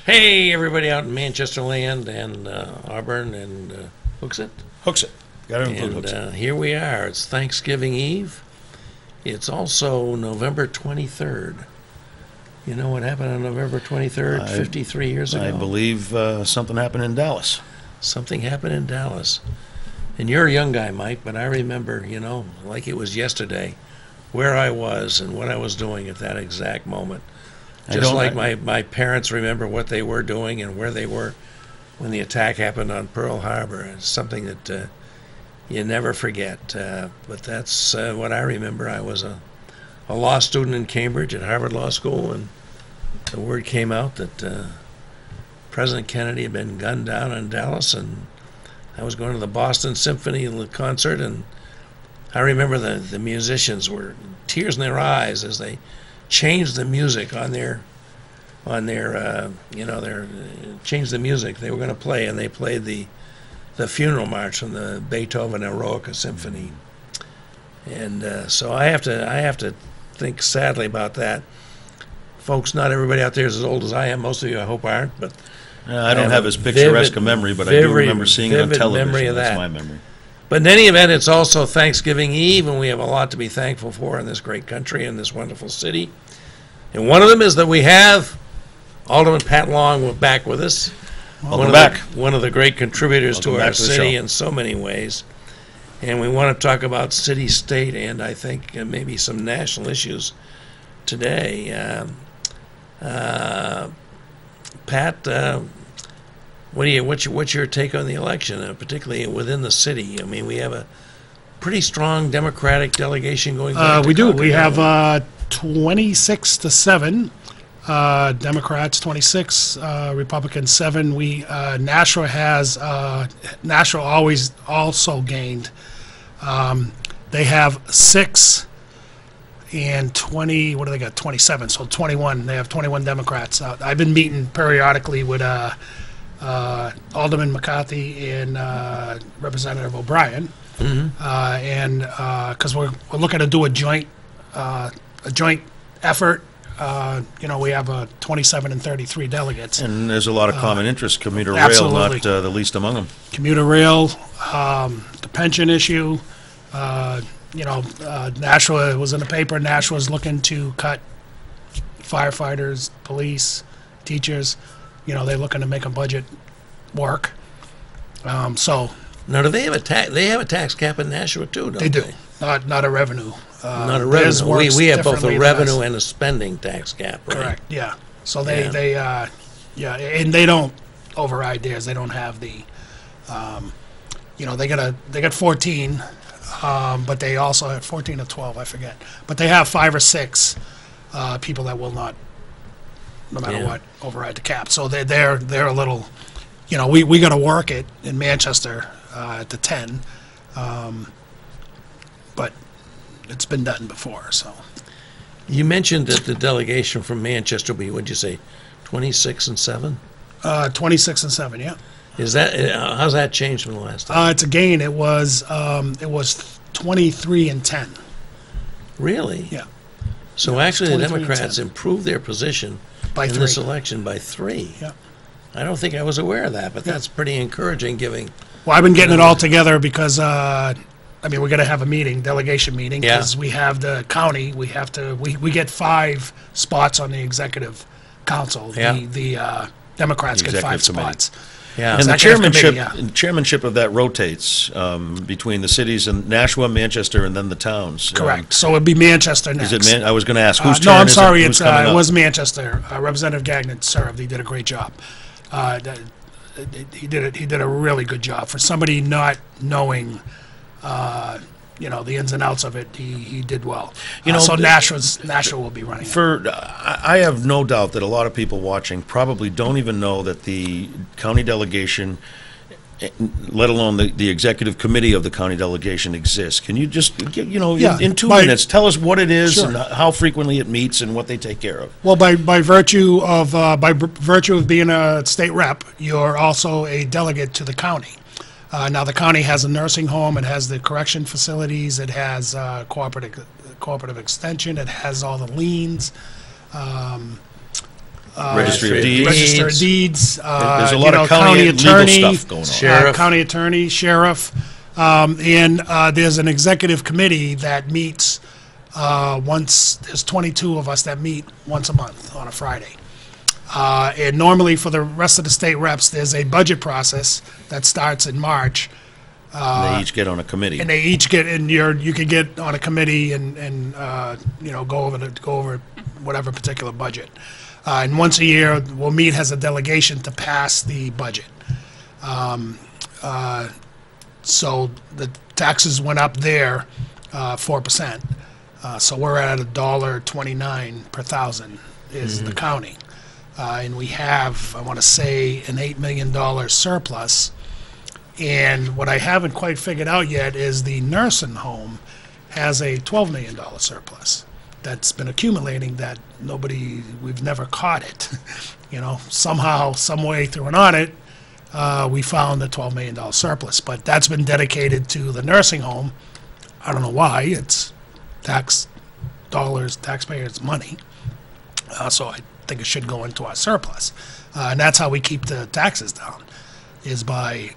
Hey, everybody out in Manchester Land and Auburn and Hooksett. Hooksett. Got to include And Hooksett. here we are. It's Thanksgiving Eve. It's also November 23rd. You know what happened on November 23rd, 53 years ago? I believe something happened in Dallas. Something happened in Dallas. And you're a young guy, Mike, but I remember, like it was yesterday, where I was and what I was doing at that exact moment. Just like my parents remember what they were doing and where they were when the attack happened on Pearl Harbor. It's something that you never forget. But that's what I remember. I was a law student in Cambridge at Harvard Law School, and the word came out that President Kennedy had been gunned down in Dallas, and I was going to the Boston Symphony concert, and I remember the musicians were tears in their eyes as they changed the music on their changed the music they were going to play, and they played the funeral march from the Beethoven Eroica Symphony. And so I have to think sadly about that. Folks, not everybody out there is as old as I am. Most of you, I hope, aren't. But I don't have as picturesque a memory, but I do remember seeing it on television. Memory of That's that. my memory. But in any event, it's also Thanksgiving Eve, and we have a lot to be thankful for in this great country and this wonderful city. And one of them is that we have Alderman Pat Long back with us. Welcome back. One of the great contributors Welcome to back our to the city show. in so many ways. And we want to talk about city, state, and I think maybe some national issues today. Pat, what's your take on the election, particularly within the city? I mean, we have a pretty strong Democratic delegation going back to We do. Concord. We have 26 to 7. Democrats 26, Republicans 7. Nashua has Nashua always also gained. They have 6 and 20. What do they got? 27. So 21. They have 21 Democrats. I've been meeting periodically with Alderman McCarthy and Representative O'Brien, and because we're looking to do a joint effort. We have 27 and 33 delegates. And there's a lot of common interest. Commuter rail, absolutely. not the least among them. Commuter rail, the pension issue. Nashua was in the paper. Nashua was looking to cut firefighters, police, teachers. They're looking to make a budget work. So Now, do they have a tax? They have a tax cap in Nashua too, don't they? they do. Not a revenue. Not a Theirs revenue. works We have both differently a than revenue us. and a spending tax cap, right? Correct. Yeah. So Yeah. and they don't override theirs. They don't have the, they got 14, but they also have 14 or 12, I forget. But they have 5 or 6 people that will not, no matter Yeah. what, override the cap. So they're a little, we got to work it in Manchester at the 10, but it's been done before. So You mentioned that the delegation from Manchester will be, what'd you say, 26 and 7? 26 and 7, yeah. Is that how's that changed from the last time? It's a gain. It was 23 and 10. Really? Yeah. So actually, the 23 and Democrats 10. improved their position By in 3. this election by 3. Yeah. I don't think I was aware of that, but that's pretty encouraging, giving. Well, I've been getting it all together because we're going to have a meeting, delegation meeting, because we have the county. We have to. We get 5 spots on the executive council. Yeah. The Democrats The get 5 executive committee. spots. Yeah. And the Executive chairmanship, committee, chairmanship of that rotates between the cities and Nashua, Manchester, and then the towns. Correct. So it'd be Manchester next. Is it? I was going to ask whose turn No, I'm is sorry. it? Who's It coming up? was Manchester. Representative Gagnon served. He did a great job. He did a really good job for somebody not knowing, the ins and outs of it. He did well. So Nashua will be running. I have no doubt that a lot of people watching probably don't even know that the county delegation, let alone the executive committee of the county delegation, exists. Can you just, Yeah, in 2 by- minutes, tell us what it is Sure. and how frequently it meets and what they take care of? Well, by virtue of being a state rep, you're also a delegate to the county. Now, the county has a nursing home, it has the correction facilities, it has cooperative extension, it has all the liens. Registry of Deeds. Register of Deeds. There's a lot of county legal stuff going on. Sheriff. County attorney, sheriff, and there's an executive committee that meets once. There's 22 of us that meet once a month on a Friday. And normally for the rest of the state reps, there's a budget process that starts in March. They each get on a committee. And they each get, and you can get on a committee and go over whatever particular budget. And once a year, we'll meet as a delegation to pass the budget. So the taxes went up there 4%. So we're at $1.29 per thousand is the county. And we have, I want to say, an $8 million surplus. And what I haven't quite figured out yet is the nursing home has a $12 million surplus that's been accumulating that we've never caught it. Somehow, some way through an audit, we found the $12 million surplus. But that's been dedicated to the nursing home. I don't know why. It's tax dollars, taxpayers' money. So I think it should go into our surplus. And that's how we keep the taxes down, is by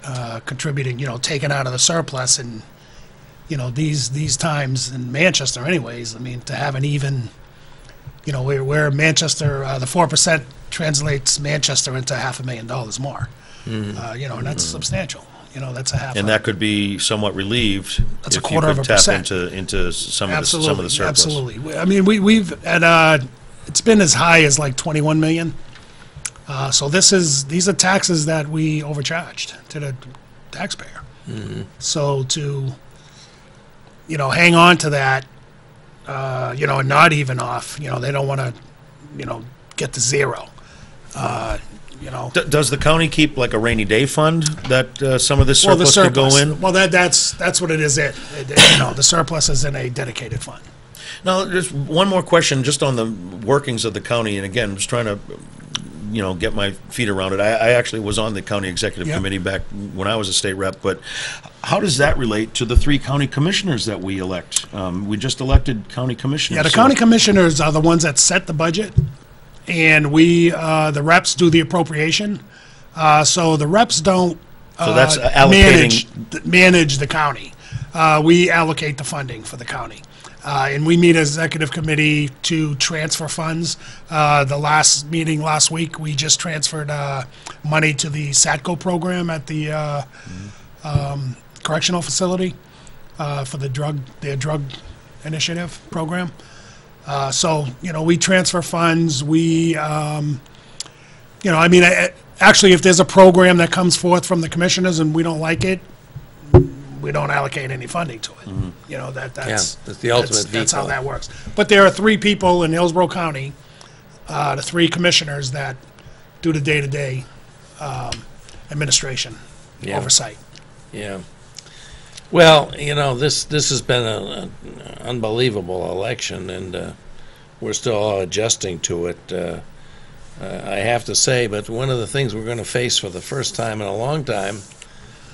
contributing, taking out of the surplus. And, these times in Manchester anyways, I mean, to have an even, where Manchester, the 4% translates Manchester into $500,000 more. And that's substantial. That's a half. And that could be somewhat relieved That's a if you quarter of could a tap percent. into some of the surplus. Absolutely. I mean, we've at it's been as high as like 21 million. So these are taxes that we overcharged to the taxpayer. So to hang on to that, and not even off. They don't want to, get to zero. Does the county keep like a rainy day fund that some of this surplus could go in? Well, that's what it is. The surplus is in a dedicated fund. Now, just one more question, just on the workings of the county, and again, I'm just trying to, get my feet around it. I actually was on the county executive committee back when I was a state rep, but how does that relate to the 3 county commissioners that we elect? We just elected county commissioners. Yeah, the county commissioners are the ones that set the budget, and we, the reps, do the appropriation. So the reps don't So that's allocating. manage the county. We allocate the funding for the county. And we meet as executive committee to transfer funds. The last meeting last week, we just transferred money to the SATCO program at the correctional facility for their drug initiative program. So, we transfer funds. We, actually, if there's a program that comes forth from the commissioners and we don't like it, we don't allocate any funding to it. That's the ultimate That's how veto. that works. But there are 3 people in Hillsborough County, the 3 commissioners that do the day-to-day administration oversight. Yeah. Well, this has been an unbelievable election, and we're still all adjusting to it. I have to say, but one of the things we're going to face for the first time in a long time,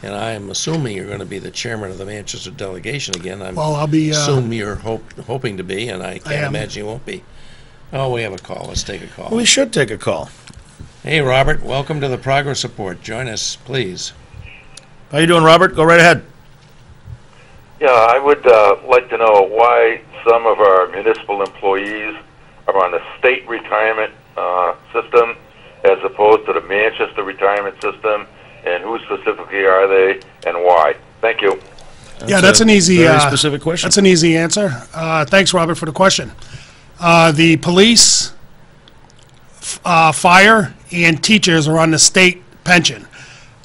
and I am assuming you're going to be the chairman of the Manchester delegation again. I'll be. Assume you're hoping to be, and I can't am. imagine you won't be. Oh, we have a call. Let's take a call. We should take a call. Hey, Robert, welcome to the Progress Report. Join us, please. How you doing, Robert? Go right ahead. Yeah, I would like to know why some of our municipal employees are on the state retirement system as opposed to the Manchester retirement system, and who specifically are they and why? Thank you. That's an easy, very specific question. That's an easy answer. Thanks, Robert, for the question. The police, fire, and teachers are on the state pension.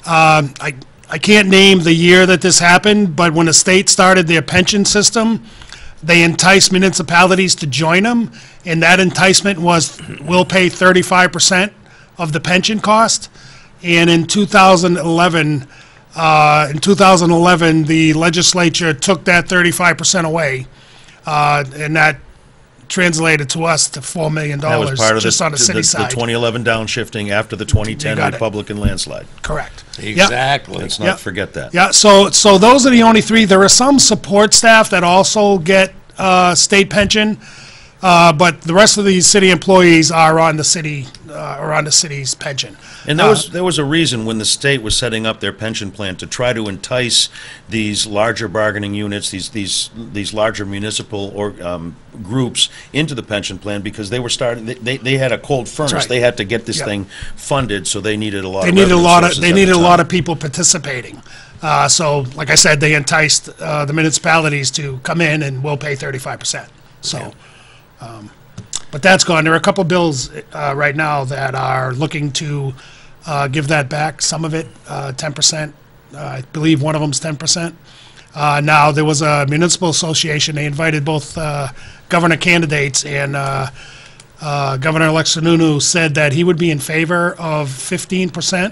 I can't name the year that this happened, but when the state started their pension system, they enticed municipalities to join them, and that enticement was, we'll pay 35% of the pension cost. And in 2011, the legislature took that 35% away, and that translated to us to $4 million That was part of just on the city the side. 2011 downshifting after the 2010 You got it. Republican landslide. Correct. Exactly. Let's not Yep. forget that. Yeah, so those are the only 3. There are some support staff that also get state pension, But the rest of these city employees are on the city's pension. And there was a reason when the state was setting up their pension plan to try to entice these larger bargaining units, these larger municipal or groups into the pension plan, because they were starting. They had a cold furnace. right. They had to get this Yep. thing funded, so they needed a lot. They of needed a revenue lot of sources they at the needed a time. lot of people participating. So, like I said, they enticed the municipalities to come in and we'll pay 35%. So, but that's gone. There are a couple bills right now that are looking to give that back. Some of it 10%. I believe one of them's 10%. Now there was a municipal association. They invited both governor candidates, and Governor-elect Sununu said that he would be in favor of 15%.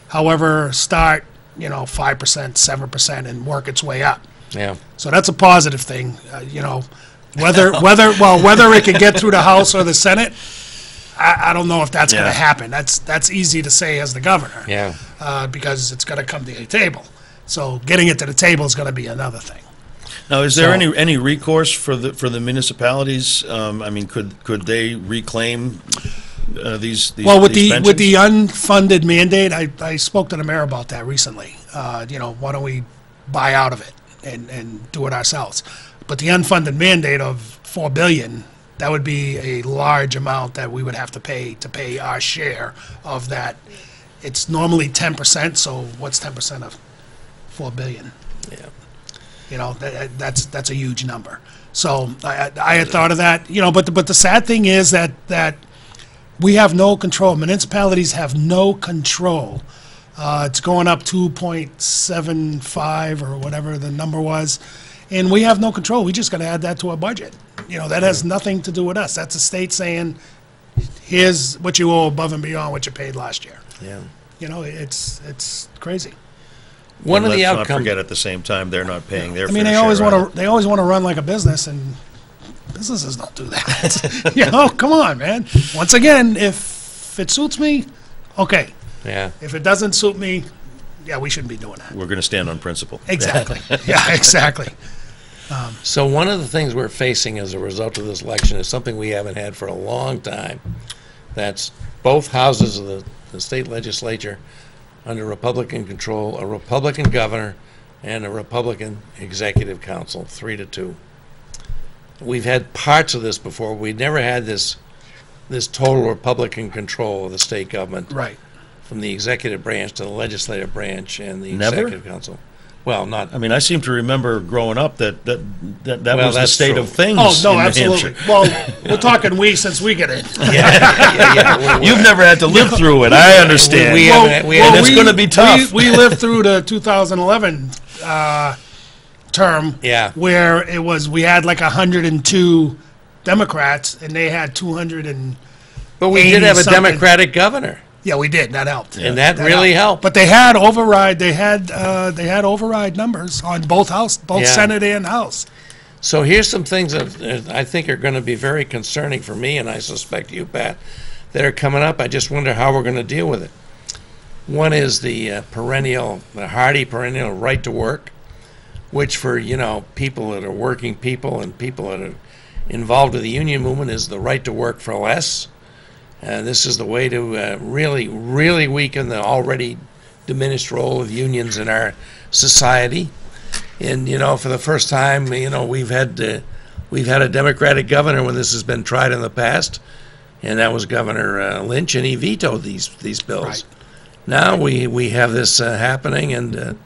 However, start 5%, 7%, and work its way up. Yeah. So that's a positive thing. Whether it can get through the House or the Senate, I don't know if that's going Yeah. to happen. That's easy to say as the governor. Yeah. Because it's going to come to the table. So getting it to the table is going to be another thing. Now, is there So- any recourse for the municipalities? I mean, could they reclaim these Well, with these the pensions? unfunded mandate, I spoke to the mayor about that recently. Why don't we buy out of it and do it ourselves? But the unfunded mandate of $4 billion, that would be a large amount that we would have to pay our share of that. It's normally 10%, so what's 10% of $4 billion? Yeah. That's a huge number. So I had thought of that, but the sad thing is that we have no control. Municipalities have no control. It's going up 2.75 or whatever the number was, and we have no control. We just got to add that to our budget. That has nothing to do with us. That's the state saying, here's what you owe above and beyond what you paid last year. Yeah. It's crazy. One of the Let's not outcomes. forget at the same time they're not paying their I mean, fair they always share want to. They always want to run like a business, and businesses don't do that. Come on, man. Once again, if it suits me, okay. Yeah. If it doesn't suit me, yeah, we shouldn't be doing that. We're going to stand on principle. Exactly. Yeah, exactly. So one of the things we're facing as a result of this election is something we haven't had for a long time. That's both houses of the state legislature under Republican control, a Republican governor, and a Republican executive council, 3-2. We've had parts of this before. We never had this total Republican control of the state government, Right. from the executive branch to the legislative branch and the Never? executive council. Well, not I mean, I seem to remember growing up that Well, was the that's state true. of things. Oh no, in New absolutely. Hampshire. Well, we're talking we since we get in. yeah. You've never had to live through it. I understand. We haven't- we and haven't- it's going to be tough. We lived through the 2011 term. Yeah. Where we had like 102 Democrats and they had 200 and But we did have a 80-something. Democratic governor, yeah, we did. That helped. and that really helped. But they had override. They had override numbers on both Yeah. Senate and House. So here's some things that I think are going to be very concerning for me, and I suspect you, Pat, that are coming up. I just wonder how we're going to deal with it. One is the hardy perennial right to work, which for, people that are working people and people that are involved with the union movement is the right to work for less. And this is the way to really, really weaken the already diminished role of unions in our society. And, for the first time, we've had a Democratic governor when this has been tried in the past, and that was Governor Lynch, and he vetoed these bills. Right. Now we have this happening, and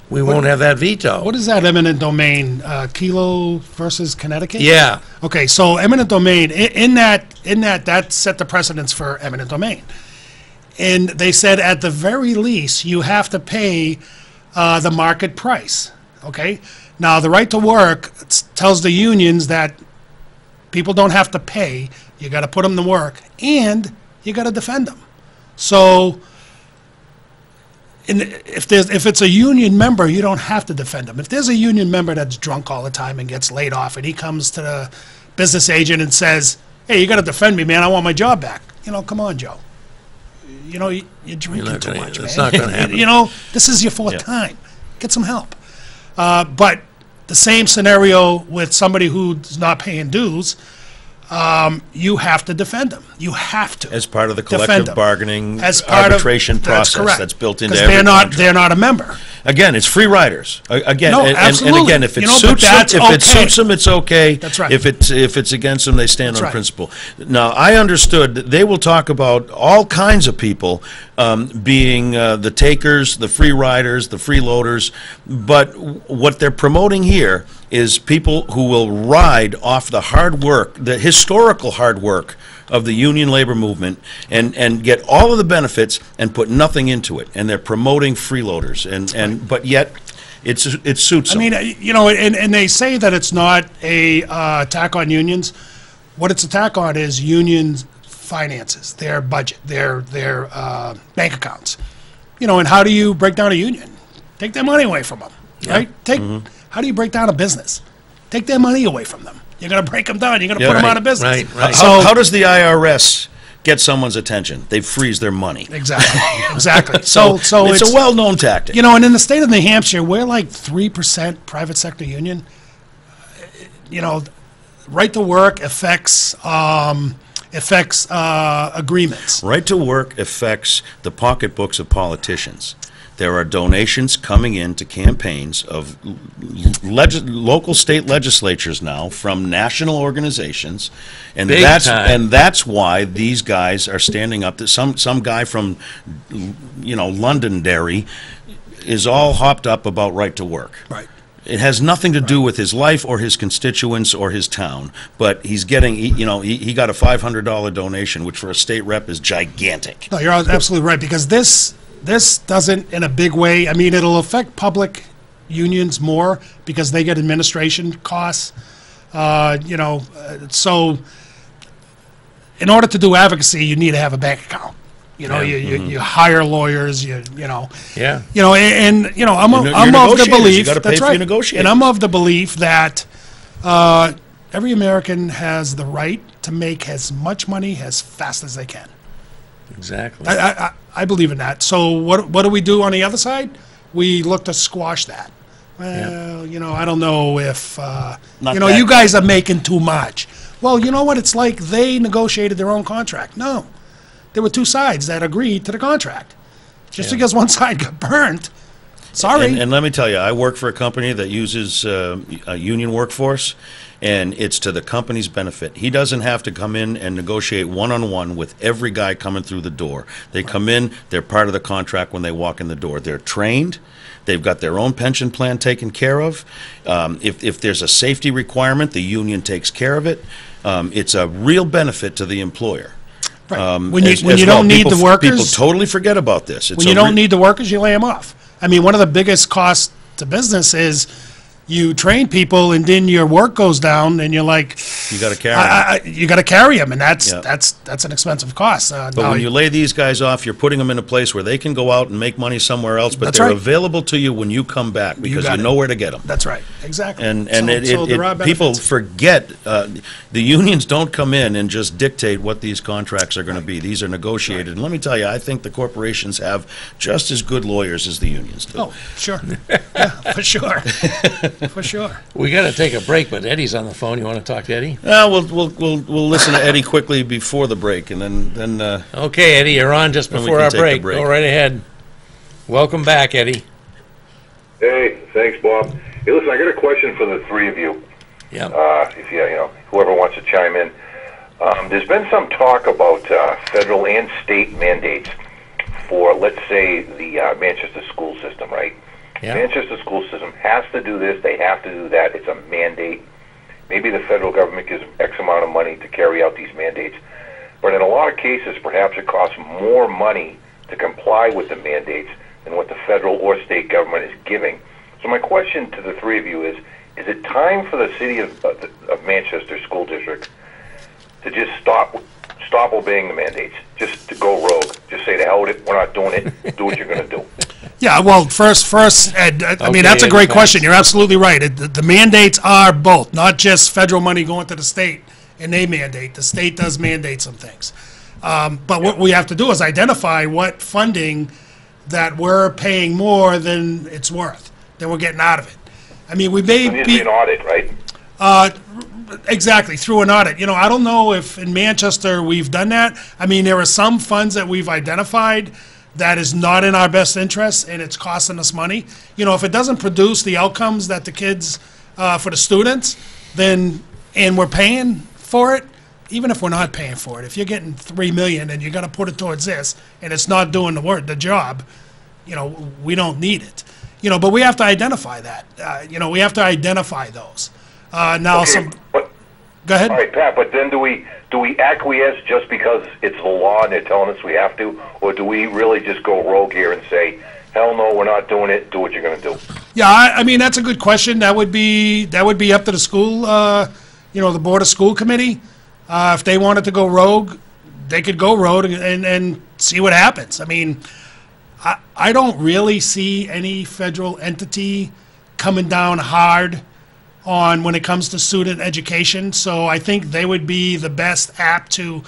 we won't have that veto. What is that eminent domain? Kelo versus Connecticut? Yeah, Okay, so eminent domain, in that set the precedence for eminent domain. And they said at the very least, you have to pay the market price, okay? Now, the right to work tells the unions that people don't have to pay, you got to put them to work, and you got to defend them. So if it's a union member, you don't have to defend them. If there's a union member that's drunk all the time and gets laid off, and he comes to the business agent and says, "Hey, you got to defend me, man. I want my job back." Come on, Joe. You're drinking not too gonna- much, it's man. not gonna happen. This is your fourth Yeah. time. Get some help. But the same scenario with somebody who's not paying dues. you have to defend them. You have to. As part of the defend collective them. bargaining As part of- arbitration process correct. that's built into 'Cause every they're not, contract. they're not a member. Again, it's free riders. Again, No, and absolutely. again, if it You know, but suits them, that's if it okay. suits them, it's okay. That's right. If it's against them, they stand That's on right. principle. Now, I understood that they will talk about all kinds of people being the takers, the free riders, the freeloaders, but what they're promoting here is people who will ride off the hard work, the historical hard work of the union labor movement and get all of the benefits and put nothing into it. And they're promoting freeloaders but yet it suits I them. mean, you know, and they say that it's not a attack on unions. What it's attack on is unions' finances, their budget, their bank accounts. You know, and how do you break down a union? Take their money away from them, right? How do you break down a business? Take their money away from them. You're going to break them down. You're going to put them right, out of business. right. How does the IRS get someone's attention? They freeze their money. Exactly. Exactly. So it's a well-known tactic. You know, and in the state of New Hampshire, we're like 3% private sector union. You know, right to work affects agreements. Right to work affects the pocketbooks of politicians. There are donations coming in to campaigns of local state legislatures now from national organizations, and Big time. and that's why these guys are standing up. Some guy from Londonderry is all hopped up about right to work. Right. It has nothing to do with his life or his constituents or his town, but he's getting, he got a $500 donation, which for a state rep is gigantic. No, you're absolutely right, because this doesn't, in a big way, I mean, it'll affect public unions more because they get administration costs. So in order to do advocacy, you need to have a bank account. You know, you hire lawyers, Yeah. I'm of the negotiators. You belief, gotta pay that's for right. your negotiators. And I'm of the belief that every American has the right to make as much money as fast as they can. Exactly. I believe in that. So what do we do on the other side? We look to squash that. Well, I don't know if, Not you that. guys are making too much. Well, you know what? It's like they negotiated their own contract. No. There were two sides that agreed to the contract. Just because one side got burnt, sorry. And let me tell you, I work for a company that uses a union workforce, and it's to the company's benefit. He doesn't have to come in and negotiate one-on-one with every guy coming through the door. They come in, they're part of the contract when they walk in the door. They're trained. They've got their own pension plan taken care of. If there's a safety requirement, the union takes care of it. It's a real benefit to the employer. Right. When you As don't well. need the workers, People totally forget about this. when you don't need the workers, you lay them off. I mean, one of the biggest costs to business is you train people and then your work goes down and you're like, You got to carry them. you got to carry them, and that's Yeah. that's an expensive cost. But when you lay these guys off, you're putting them in a place where they can go out and make money somewhere else, but That's they're right. available to you when you come back because you got it. know where to get them. that's right, exactly. And So there are people benefits. forget, the unions don't come in and just dictate what these contracts are going to be. These are negotiated. And let me tell you, I think the corporations have just as good lawyers as the unions do. Oh, sure, yeah, for sure, for sure. We got to take a break, but Eddie's on the phone. You want to talk to Eddie? We'll listen to Eddie quickly before the break, and then Okay, Eddie, you're on just Then we before can our take the break. break. Go right ahead. Welcome back, Eddie. Hey, thanks, Bob. Hey, listen, I got a question for the three of you. Yep. If whoever wants to chime in. There's been some talk about federal and state mandates for, let's say, the Manchester school system, right? Yeah. Manchester school system has to do this, they have to do that, it's a mandate. Maybe the federal government gives X amount of money to carry out these mandates. But in a lot of cases, perhaps it costs more money to comply with the mandates than what the federal or state government is giving. So my question to the three of you is it time for the city of Manchester School District to just stop obeying the mandates, just to go rogue, just say to hell with it, we're not doing it, do what you're going to do? Yeah, well, first, Ed, I Okay, mean, that's a Ed, great thanks. question. You're absolutely right. The mandates are both, not just federal money going to the state and they mandate. The state does mandate some things. But what we have to do is identify what funding that we're paying more than it's worth, than we're getting out of it. I mean, we may There needs to be be, an audit, right? Exactly, through an audit. You know, I don't know if in Manchester we've done that. I mean, there are some funds that we've identified that is not in our best interest, and it's costing us money. You know, if it doesn't produce the outcomes that the kids, for the students, then, and we're paying for it, even if we're not paying for it, if you're getting 3 million and you're gonna put it towards this, and it's not doing the job, you know, we don't need it. You know, but we have to identify that. You know, we have to identify those. Now, Okay, but, go ahead. all right, Pat, but then do we acquiesce just because it's the law and they're telling us we have to, or do we really just go rogue here and say, hell no, we're not doing it, do what you're going to do? Yeah, I mean, that's a good question. That would be up to the school, you know, the Board of School Committee. If they wanted to go rogue, they could go rogue and see what happens. I mean, I don't really see any federal entity coming down hard on when it comes to student education. So I think they would be the best apt to,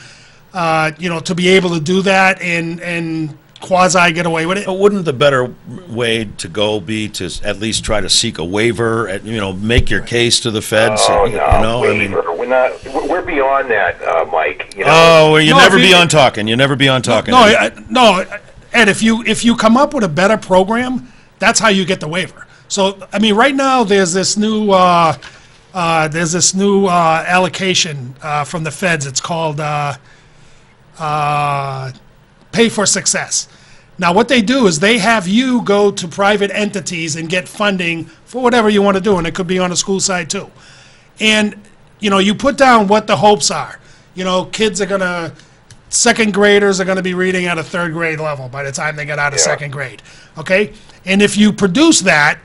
you know, to be able to do that and quasi get away with it. But wouldn't the better way to go be to at least try to seek a waiver, you know, make your case to the feds? Oh, you no, know, I mean, we're beyond that, Mike. You know? oh, well, you No, never if you- be on talking. You never be on talking. No, Ed, if you come up with a better program, that's how you get the waiver. So, I mean, right now, there's this new allocation from the feds. It's called Pay for Success. Now, what they do is they have you go to private entities and get funding for whatever you want to do, and it could be on the school side too. And, you know, you put down what the hopes are. You know, second graders are going to be reading at a third grade level by the time they get out of second grade, okay? And if you produce that,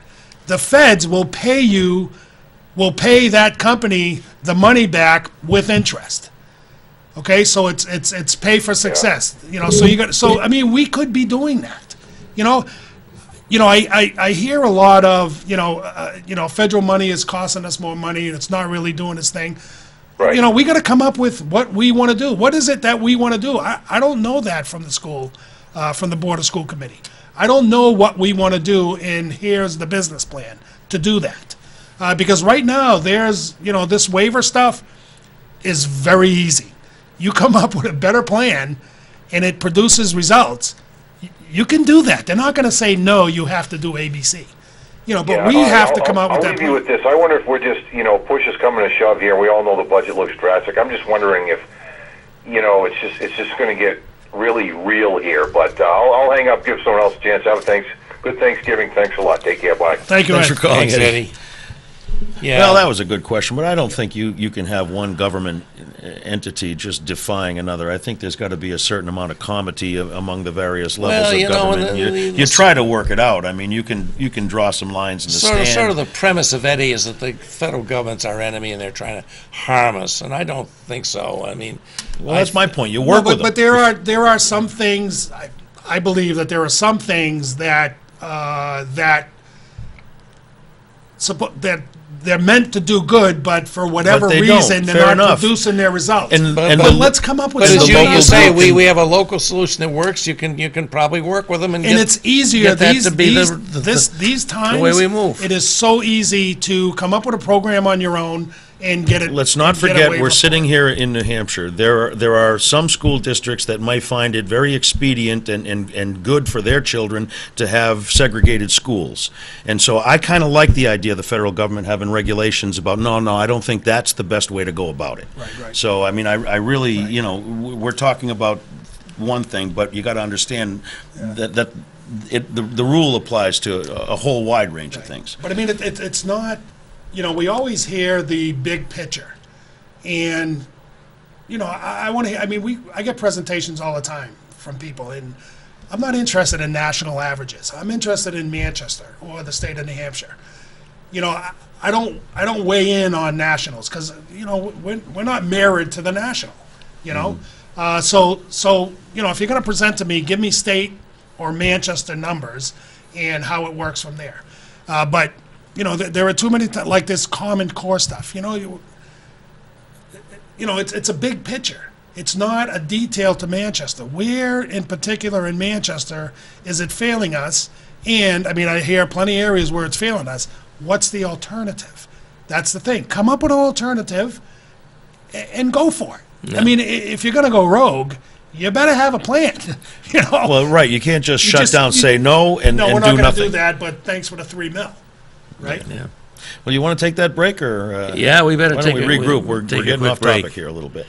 the feds will pay that company the money back with interest. Okay, so it's pay for success. You know, so I mean, we could be doing that. You know, I hear a lot of federal money is costing us more money and it's not really doing its thing. Right. You know, we got to come up with what we want to do. What is it that we want to do? I don't know that from the school, from the Board of School Committee. I don't know what we want to do, and here's the business plan to do that. Because right now, there's, you know, this waiver stuff is very easy. You come up with a better plan, and it produces results, you can do that. They're not going to say, no, you have to do ABC. You know, but Yeah, we all right, have to come up with I'll that leave you plan. with this. I wonder if we're just, you know, push is coming to shove here. We all know the budget looks drastic. I'm just wondering if, you know, it's just going to get really real here. But I'll hang up, give someone else a chance. Have a good Thanksgiving. Thanks a lot. Take care. Bye. Thank you, Thanks Ed. for calling, Thanks, Eddie. Eddie. Yeah. Well, that was a good question, but I don't think you can have one government entity just defying another. I think there's got to be a certain amount of comity among the various levels Well, of you know, government. You try to work it out. I mean, you can draw some lines in the stand. Sort of the premise of Eddie is that the federal government's our enemy and they're trying to harm us, and I don't think so. I mean, Well, that's my point. You No, work but, with them. but there are some things. I believe that there are some things that that they're meant to do good, but for whatever But they don't. reason they're Fair not enough. producing their results. And- but and the- let's come up with But as something. local you say, group we have a local solution that works. You can probably work with them and and get, it's easier get that these to be these times. way we move. It is so easy to come up with a program on your own and get it. Let's not and get a forget, waiver we're for sitting here in New Hampshire. There are some school districts that might find it very expedient and good for their children to have segregated schools. And so I kind of like the idea of the federal government having regulations about, no, I don't think that's the best way to go about it. Right. So, I mean, I really, you know, we're talking about one thing, but you got to understand that the rule applies to a whole wide range of things. But I mean, it's not, you know, we always hear the big picture. And, you know, I want to, I mean, I get presentations all the time from people, and I'm not interested in national averages. I'm interested in Manchester or the state of New Hampshire. You know, I don't weigh in on nationals because, you know, we're not married to the national, you know? So, you know, if you're going to present to me, give me state or Manchester numbers and how it works from there. But, you know, there are too many, like this Common Core stuff, you know, it's a big picture. It's not a detail to Manchester. Where in particular in Manchester is it failing us? And, I mean, I hear plenty of areas where it's failing us. What's the alternative? That's the thing. Come up with an alternative and go for it. I mean, if you're going to go rogue, you better have a plan. You know. Well, right, you can't just You shut just- down, you- say no, and no, we're do not going to nothing. do that. But thanks for the $3 million, right? Yeah. Well, you want to take that break, or Yeah, we better why take don't we a- regroup? we'll We're take a getting quick off break. topic here a little bit.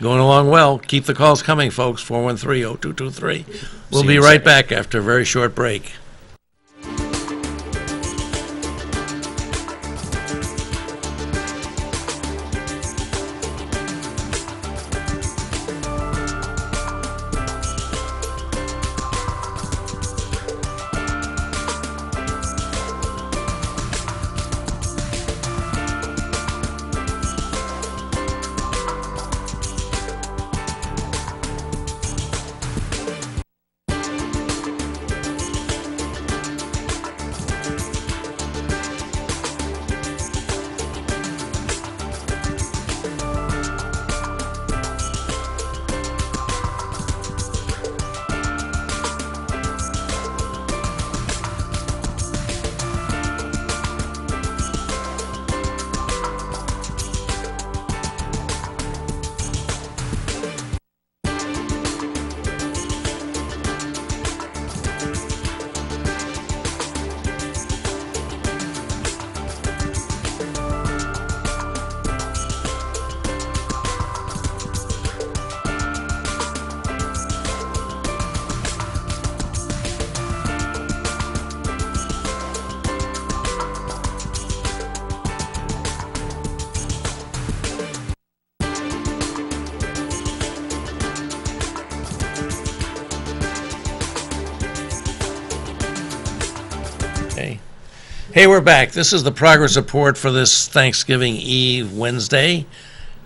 Going along well. Keep the calls coming, folks. 413-0223. We'll See be you in a right second. back after a very short break. Hey, we're back. This is the progress report for this Thanksgiving Eve Wednesday,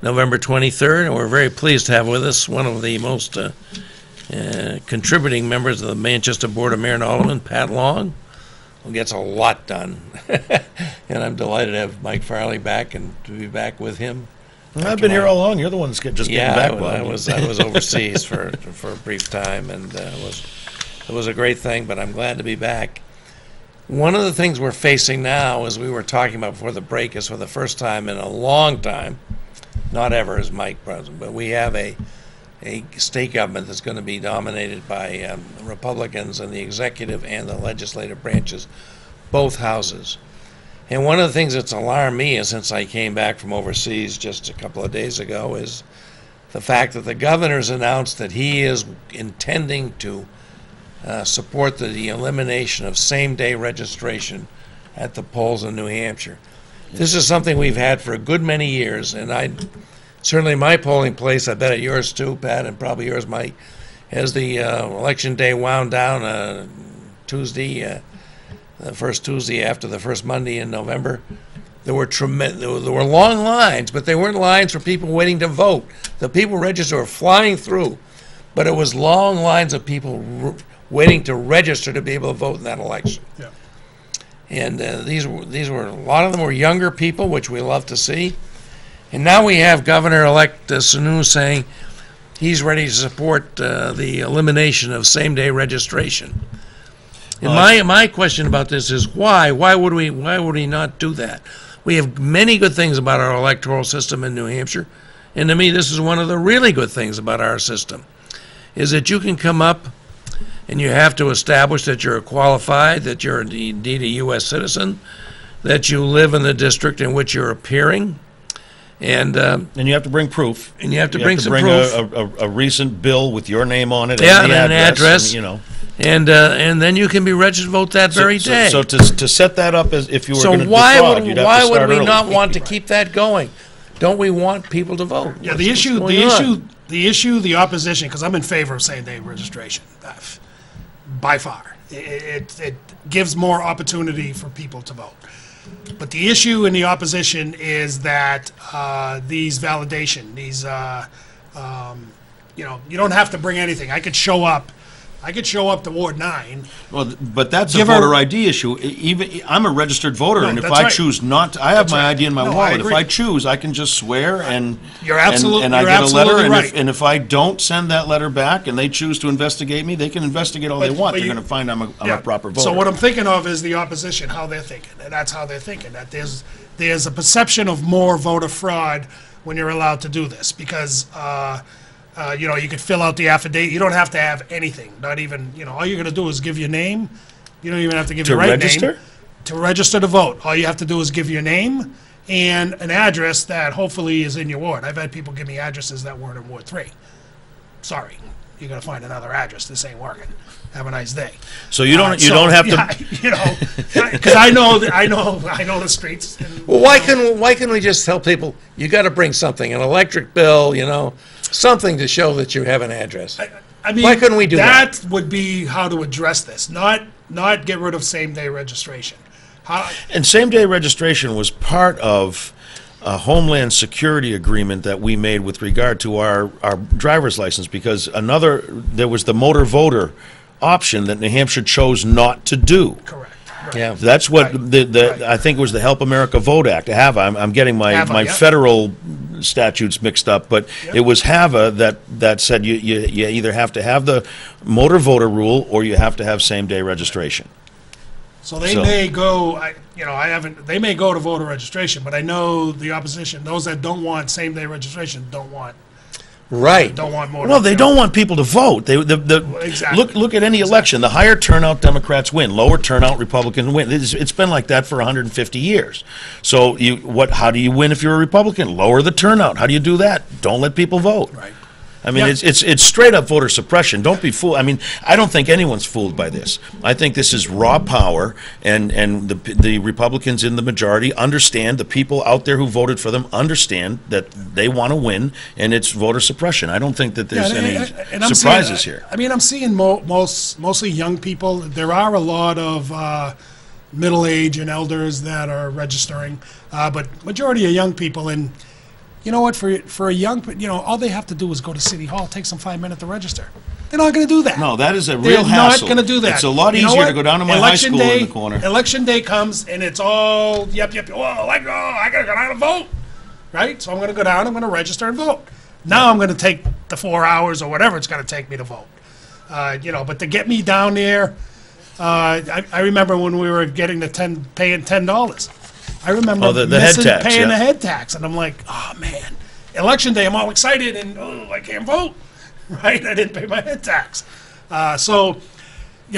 November 23rd, and we're very pleased to have with us one of the most contributing members of the Manchester Board of Mayor and Aldermen, Pat Long, who gets a lot done. And I'm delighted to have Mike Farley back and to be back with him. I've been here all along. You're the one that's just Yeah, getting back. I Bob. was overseas for a brief time, and it was a great thing. But I'm glad to be back. One of the things we're facing now, as we were talking about before the break, is for the first time in a long time, not ever as Mike present, but we have a state government that's going to be dominated by Republicans in the executive and the legislative branches, both houses. And one of the things that's alarmed me is, since I came back from overseas just a couple of days ago, is the fact that the governor's announced that he is intending to support the elimination of same-day registration at the polls in New Hampshire. This is something we've had for a good many years, and certainly my polling place, I bet at yours too, Pat, and probably yours, Mike, as the election day wound down Tuesday, the first Tuesday after the first Monday in November, there were long lines, but they weren't lines for people waiting to vote. The people registered were flying through, but it was long lines of people waiting to register to be able to vote in that election. Yeah. And these were a lot of them were younger people, which we love to see. And now we have Governor-elect Sununu saying he's ready to support the elimination of same-day registration. And my question about this is why? Why would we not do that? We have many good things about our electoral system in New Hampshire, and to me, this is one of the really good things about our system, is that you can come up and you have to establish that you're qualified, that you're indeed a U.S. citizen, that you live in the district in which you're appearing, and And you have to bring proof. you have to You bring have to some bring proof. a recent bill with your name on it. Yeah, and the and an address. and, you know. And then you can be registered to vote that very day. So to set that up as if you were So going to why defraud, would you'd have to start we early. not want to keep that going? Don't we want people to vote? Yeah, What's the going on? the opposition, because I'm in favor of same-day registration, by far. It gives more opportunity for people to vote. But the issue in the opposition is that these validation, you don't have to bring anything. I could show up to Ward 9. Well, but that's a Give her- voter ID issue. Even I'm a registered voter, No, and if that's I right. choose not, to, I have That's my right. ID in my No, I wallet. If agree. I choose, I can just swear and You're and I you're get a letter. absolutely And right. if I don't send that letter back, and they choose to investigate me, they can investigate all they But- want. but They're you- going to find I'm a Yeah. proper voter. So what I'm thinking of is the opposition, how they're thinking, and that's how they're thinking, that there's a perception of more voter fraud when you're allowed to do this, because, you could fill out the affidavit. You don't have to have anything, not even, all you're gonna do is give your name. You don't even have to give your right register? name. To register to vote. All you have to do is give your name and an address that hopefully is in your ward. I've had people give me addresses that weren't in Ward 3. Sorry, you gotta find another address. This ain't working. Have a nice day. So you don't have to. Yeah, because I know the streets. And, Well, why can we just tell people, you got to bring something, an electric bill, something to show that you have an address? I mean, why couldn't we do that? That would be how to address this, not get rid of same-day registration. And same-day registration was part of a Homeland Security agreement that we made with regard to our driver's license, because there was the motor voter option that New Hampshire chose not to do. Correct. Right. Yeah. That's what Right. I think it was the Help America Vote Act. HAVA. I'm getting my HAVA, yeah. federal statutes mixed up, but it was HAVA that said you either have to have the motor voter rule or you have to have same-day registration. So they may go, they may go to voter registration, but I know the opposition, those that don't want same-day registration, don't want Right. more. Well, they don't want people to vote. Exactly. Look at any election. The higher turnout Democrats win, lower turnout Republicans win. It's been like that for 150 years. So how do you win if you're a Republican? Lower the turnout. How do you do that? Don't let people vote. Right. I mean, Yeah. it's straight up voter suppression. Don't be fooled. I mean, I don't think anyone's fooled by this. I think this is raw power, and the Republicans in the majority understand, the people out there who voted for them understand that they want to win, and it's voter suppression. I don't think that there's any I'm surprises seeing, here. I mean, I'm seeing mostly young people. There are a lot of middle age and elders that are registering, but majority are young people. And you know what? For a young, all they have to do is go to City Hall, take some 5 minutes to register. They're not going to do that. No, that is a They're real hassle. not going to do that. It's a lot You know easier what? to go down to my Election high school day, in the corner. Election day comes, and it's all, yep. Oh, I got to go down and vote. Right? So I'm going to go down, I'm going to register and vote. Now I'm going to take the 4 hours or whatever it's going to take me to vote. But to get me down there, I remember when we were getting paying $10. I remember the head tax, paying yeah. the head tax, and I'm like, oh man, election day, I'm all excited, and I can't vote, right? I didn't pay my head tax, and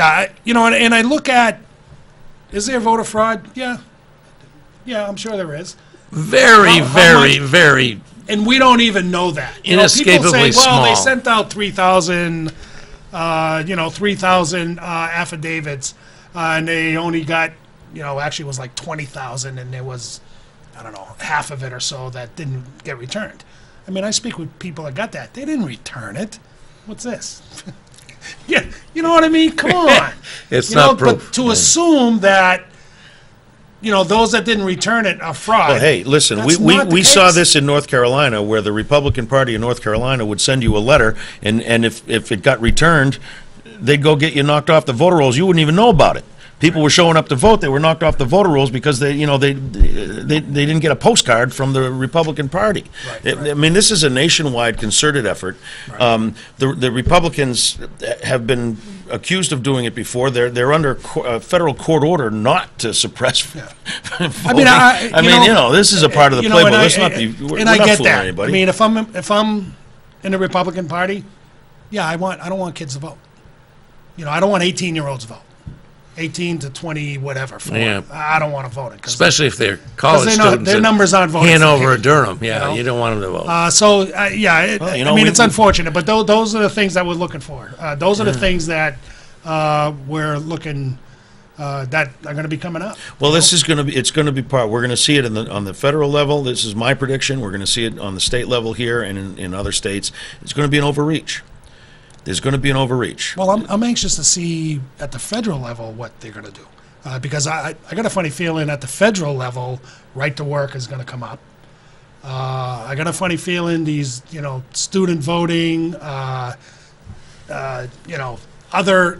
I look at, is there voter fraud? Yeah, I'm sure there is, Very, very. and we don't even know that. People Inescapably say, well, they small. sent out 3,000, 3,000 affidavits, and they only got, actually it was like 20,000, and there was, I don't know, half of it or so that didn't get returned. I mean, I speak with people that got that. They didn't return it. What's this? Yeah, you know what I mean? Come on. It's not proof. But to assume that, those that didn't return it are fraud. Well, hey, listen, that's we not the saw case. this in North Carolina, where the Republican Party in North Carolina would send you a letter, and if it got returned, they'd go get you knocked off the voter rolls. You wouldn't even know about it. People were showing up to vote. They were knocked off the voter rolls because they didn't get a postcard from the Republican Party. Right. I mean, this is a nationwide concerted effort. Right. The Republicans have been accused of doing it before. They're under federal court order not to suppress voting. I mean, this is a part of the playbook. Let's not be. We're not get fooling that. anybody. I mean, if I'm in the Republican Party, I don't want kids to vote. I don't want 18-year-olds to vote. 18 to 20, whatever. Yeah. I don't want to vote it. Especially if they're college students. Their in numbers aren't voting. Hanover or Durham. Yeah, know? you don't want them to vote. It's unfortunate, but those are the things that we're looking for. Those are the things that we're looking that are going to be coming up. Well, this is going to be. It's going to be part. We're going to see it on the federal level. This is my prediction. We're going to see it on the state level here and in other states. It's going to be an overreach. There's going to be an overreach. Well, I'm anxious to see at the federal level what they're going to do, because I got a funny feeling at the federal level, right to work is going to come up. I got a funny feeling these, student voting, other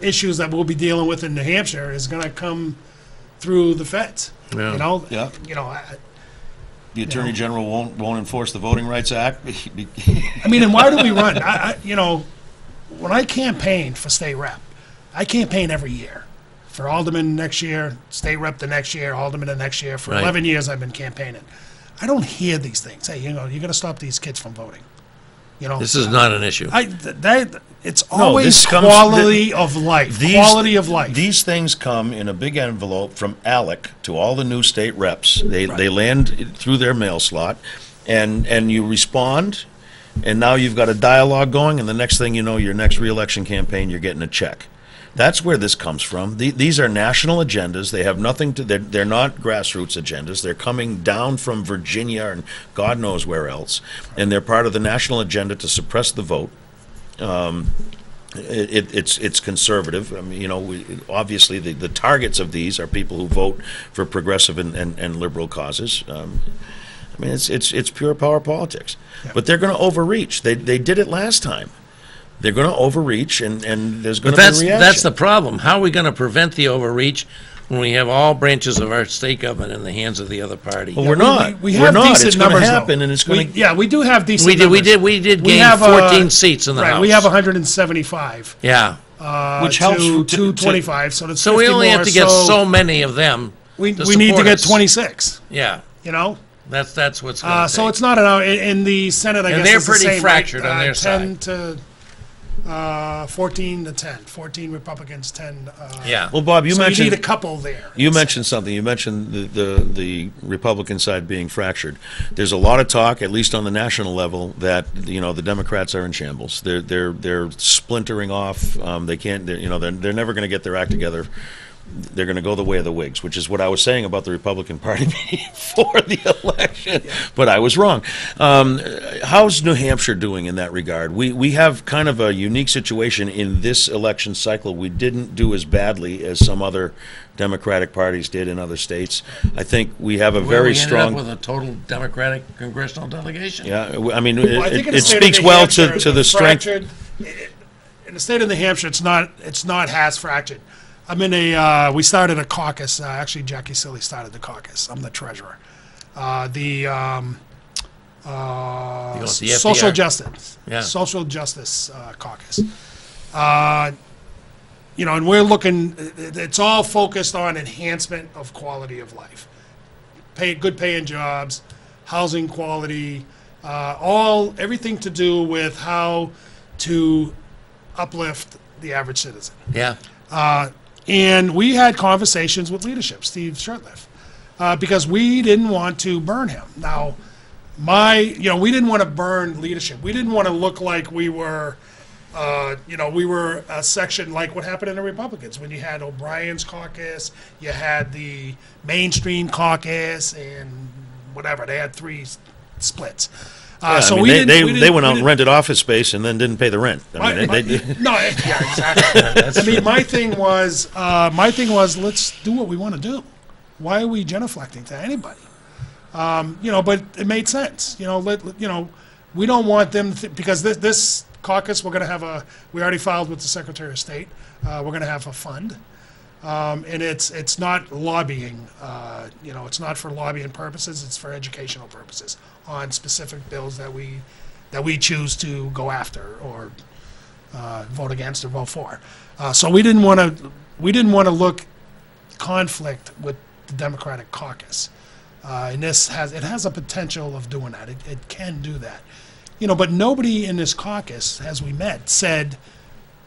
issues that we'll be dealing with in New Hampshire is going to come through the feds. Yeah. Yeah. The Attorney General won't enforce the Voting Rights Act. I mean, and why do we run? When I campaigned for state rep, I campaigned every year for alderman next year, state rep the next year, alderman the next year. For Right. 11 years, I've been campaigning. I don't hear these things. Hey, you got to stop these kids from voting. This is not an issue. It's always this comes- quality of life. Quality of life. These things come in a big envelope from ALEC to all the new state reps. They land through their mail slot, and you respond, and now you've got a dialogue going, and the next thing you know, your next reelection campaign, you're getting a check. That's where this comes from. These are national agendas. They have nothing to. They're not grassroots agendas. They're coming down from Virginia and God knows where else, and they're part of the national agenda to suppress the vote. It's conservative. I mean, obviously the targets of these are people who vote for progressive and liberal causes. I mean, it's pure power politics. Yeah. But they're going to overreach. They did it last time. They're going to overreach, and there's going But to be a reaction. that's the problem. How are we going to prevent the overreach when we have all branches of our state government in the hands of the other party? Well, we're not. We We're have not. decent It's going to numbers, though. happen, and it's going to. Yeah, we do have decent We numbers. did We gain have, 14 seats in the right, House. we have 175. Yeah. Which helps to to- 225, so that's So we 50 only more, have to get so many of them. we to need to support get us. 26, Yeah. you know? That's what's going to take. So it's not in the Senate, I And guess they're it's the pretty same, fractured right? on their 10 side. to 14 to 10. 14 Republicans, 10. Yeah. Well, Bob, you so mentioned you need a couple there. You mentioned something. You mentioned the Republican side being fractured. There's a lot of talk, at least on the national level, that the Democrats are in shambles. They're splintering off. They can't. They're never going to get their act together. They're going to go the way of the Whigs, which is what I was saying about the Republican Party before the election. But I was wrong. How's New Hampshire doing in that regard? We have kind of a unique situation in this election cycle. We didn't do as badly as some other Democratic parties did in other states. I think we have a Where very we ended strong. up with a total Democratic congressional delegation. Yeah, I mean, Well, I think in it the state of speaks New well Hampshire, to the strength. fractured- In the state of New Hampshire, it's not as fractured. I'm in we started a caucus. Actually, Jackie Silly started the caucus. I'm the treasurer. with the Social FDR? Justice. Yeah. Social Justice Caucus. And we're looking. It's all focused on enhancement of quality of life, good paying jobs, housing quality, everything to do with how to uplift the average citizen. Yeah. And we had conversations with leadership, Steve Shurtleff, because we didn't want to burn him. Now, we didn't want to burn leadership. We didn't want to look like we were, we were a section like what happened in the Republicans when you had O'Brien's caucus, you had the mainstream caucus, and whatever. They had three splits. Yeah, So I mean, we didn't. they went out and rented office space and then didn't pay the rent. I mean, Yeah, exactly. I mean, my thing was, let's do what we want to do. We genuflecting to anybody? But it made sense. We don't want them because this caucus we already filed with the Secretary of State. We're going to have a fund, and it's not lobbying. It's not for lobbying purposes. It's for educational purposes on specific bills that we choose to go after or vote against or vote for. So we didn't want to look conflict with the Democratic caucus, and it has a potential of doing that. It can do that, But nobody in this caucus, as we met, said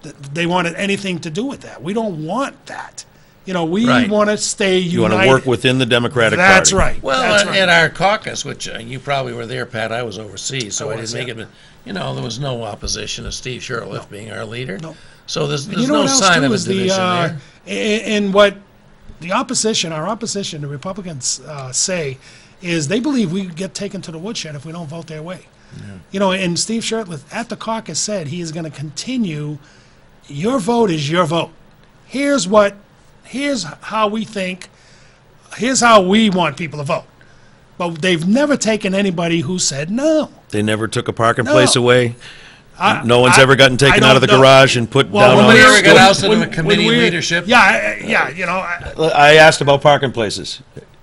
that they wanted anything to do with that. We don't want that. We Right. want to stay united. you want to work within the Democratic That's Party. right. Well, That's right. at our caucus, which you probably were there, Pat, I was overseas, so I was, didn't make it. But, there was no opposition to Steve Shurtleff being our leader. No. So there's You know no what else, sign too, of a is division there. And what the opposition, the Republicans say, is they believe we get taken to the woodshed if we don't vote their way. And Steve Shurtleff at the caucus said he is going to continue. Your vote is your vote. Here's how we think. Here's how we want people to vote. But they've never taken anybody who said no. They never took a parking place No. away. No one's ever gotten taken I out of the don't know. garage and put Well, down when on Nobody we the were- ever got stool. ousted of a committee leadership. I asked about parking places.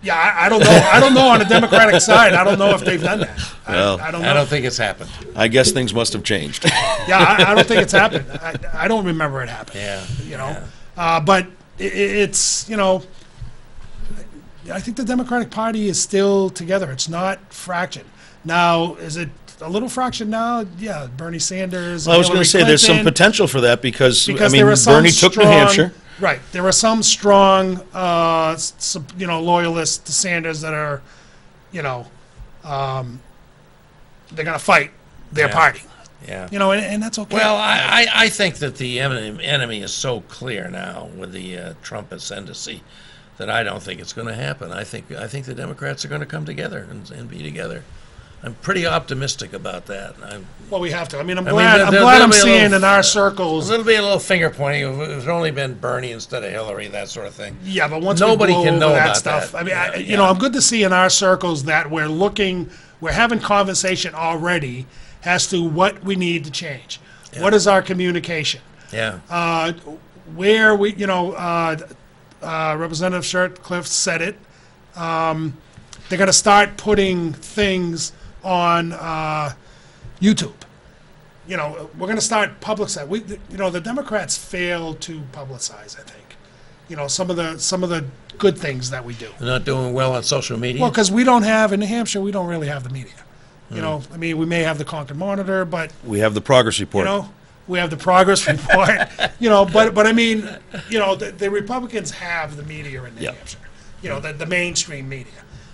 I don't know. I don't know on the Democratic side. I don't know if they've done that. Well, I don't know. I don't think it's happened. I guess things must have changed. I don't think it's happened. I don't remember it happening. Yeah. But it's, you know, I think the Democratic Party is still together. It's not fractured. Now, is it a little fractured now? Yeah, Bernie Sanders. Well, I was going Hillary to say there's some Clinton, potential for that because I because mean, there were some Bernie took New strong- Hampshire. Right. There are some strong, you know, loyalists to Sanders that are, you know, they're going to fight their Yeah. party. Yeah. You know, and that's okay. Well, I think that the enemy is so clear now with the Trump ascendancy that I don't think it's going to happen. I think the Democrats are going to come together and be together. I'm pretty optimistic about that. Well, we have to. I mean, I'm mean, glad, there'll I'm be a seeing little- in our A circles. little bit, a little finger pointing. If it had only been Bernie instead of Hillary, that sort of thing. Yeah, but once Nobody we blow can over know that about stuff, that. I mean, Yeah, you yeah. know, I'm good to see in our circles that we're having conversation already as to what we need to change. What is our communication? Yeah. Where we, you know, Representative Shurtleff said it. They're going to start putting things on YouTube. You know, we're going to start publicizing. You know, the Democrats fail to publicize, I think. You know, some of the good things that we do. They're not doing well on social media. Well, because we don't have, in New Hampshire, we don't really have the media. You know, I mean, we may have the Concord Monitor, but, We have the progress report. you know, we have the progress report, you know, but I mean, you know, the Republicans have the media in New Yeah. Hampshire. You know, the mainstream media.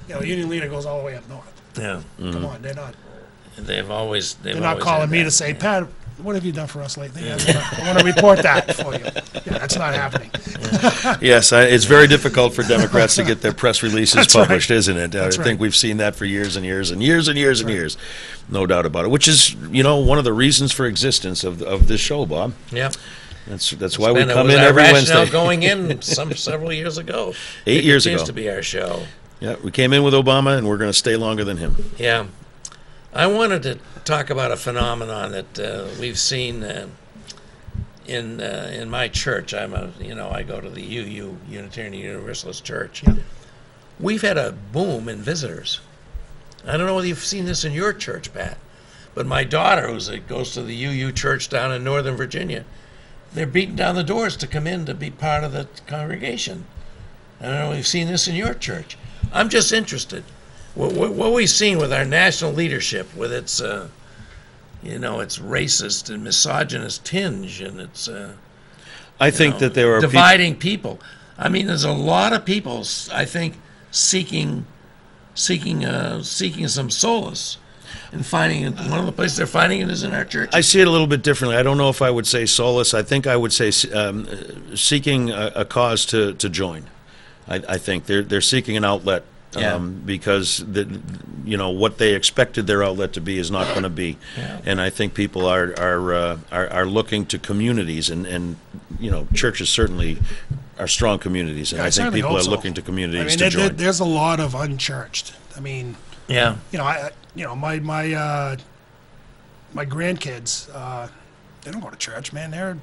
You know, Union Leader goes all the way up north. yeah. Come on, they're not They're not calling me to say, Pat, what have you done for us lately? I want to report that for you. Yeah, that's not happening. Yes, it's very difficult for Democrats to get their press releases That's right. published, isn't it? That's I think right. we've seen that for years and years and years and years and years. No doubt about it. Which is, you know, one of the reasons for existence of this show, Bob. Yeah. That's why we And it come was in our every rationale Wednesday. going in several years ago. 8 years It ago. continues to be our show. Yeah, we came in with Obama, and we're going to stay longer than him. Yeah. I wanted to talk about a phenomenon that we've seen in my church. I go to the Unitarian Universalist Church. Yeah. We've had a boom in visitors. I don't know whether you've seen this in your church, Pat, but my daughter, goes to the UU church down in Northern Virginia, they're beating down the doors to come in to be part of the congregation. I don't know if you've seen this in your church. I'm just interested. What we've seen with our national leadership, with its, its racist and misogynist tinge, and its I think that there are people. dividing people. I mean, there's a lot of people, I think, seeking some solace and finding it. One of the places they're finding it is in our church. I see it a little bit differently. I don't know if I would say solace. I think I would say seeking a cause to join. I think they're seeking an outlet. Yeah. Because what they expected their outlet to be is not going to be, Yeah. and I think people are looking to communities, and churches certainly are strong communities, and Yeah, I I think certainly people hope are so. looking to I communities mean, to join. there's a lot of unchurched. I mean, Yeah. my grandkids, they don't go to church, man.